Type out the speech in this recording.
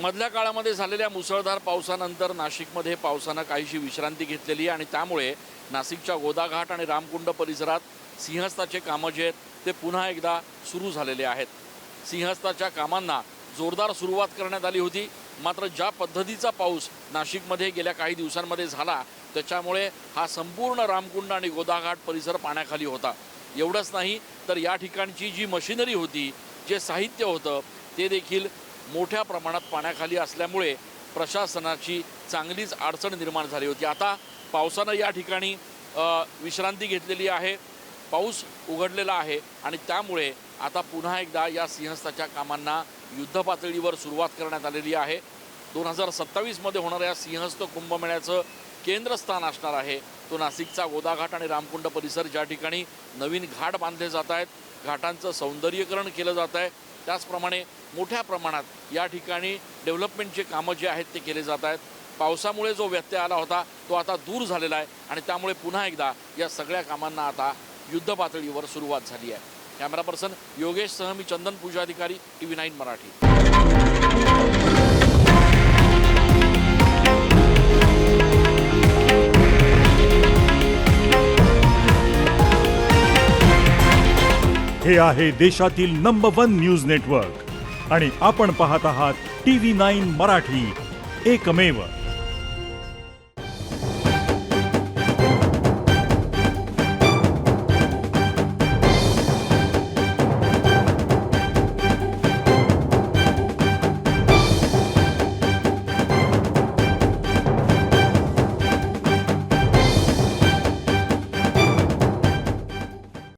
मधल्या काळामध्ये झालेल्या मुसळधार पावसानंतर नाशिकमध्ये पावसानं काहीशी विश्रांती घेतलेली आहे आणि त्यामुळे नाशिकच्या गोदाघाट आणि रामकुंड परिसरात सिंहस्थाचे कामं जे आहेत ते पुन्हा एकदा सुरू झालेले आहेत। सिंहस्थाच्या कामांना जोरदार सुरुवात करण्यात आली होती, मात्र ज्या पद्धतीचा पाऊस नाशिकमध्ये गेल्या काही दिवसांमध्ये झाला त्याच्यामुळे हा संपूर्ण रामकुंड आणि गोदाघाट परिसर पाण्याखाली होता। एवढंच नाही तर या ठिकाणची जी मशिनरी होती, जे साहित्य होतं ते देखील मोठ्या प्रमाणात पाण्याखाली असल्यामुळे प्रशासनाची चांगलीच अडचण निर्माण झाली होती। आता पावसानं या ठिकाणी विश्रांती घेतलेली आहे, पाऊस उघडलेला आहे आणि त्यामुळे आता पुन्हा एकदा या सिंहस्थाच्या कामांना युद्धपातळीवर सुरुवात करण्यात आलेली आहे। 2027 मध्ये होणाऱ्या सिंहस्थ कुंभमेळ्याचं केंद्रस्थान असणार आहे तो नाशिकचा गोदाघाट आणि रामकुंड परिसर, ज्या ठिकाणी नवीन घाट बांधले जात आहेत, घाटांचं सौंदर्यीकरण केलं जात आहे, त्याचप्रमाणे मोठ्या प्रमाणात या ठिकाणी डेव्हलपमेंटचे कामं जे आहेत ते केले जात आहेत। पावसामुळे जो व्यत्यय आला होता तो आता दूर झालेला आहे आणि त्यामुळे पुन्हा एकदा या सगळ्या कामांना आता युद्धपातळीवर सुरुवात झाली आहे। कॅमेरा पर्सन योगेश सह मी चंदन पूजाधिकारी, TV9 मराठी। हे आहे देशातील नंबर 1 न्यूज नेटवर्क आणि आपण पाहत आहात TV9 मराठी, एकमेव।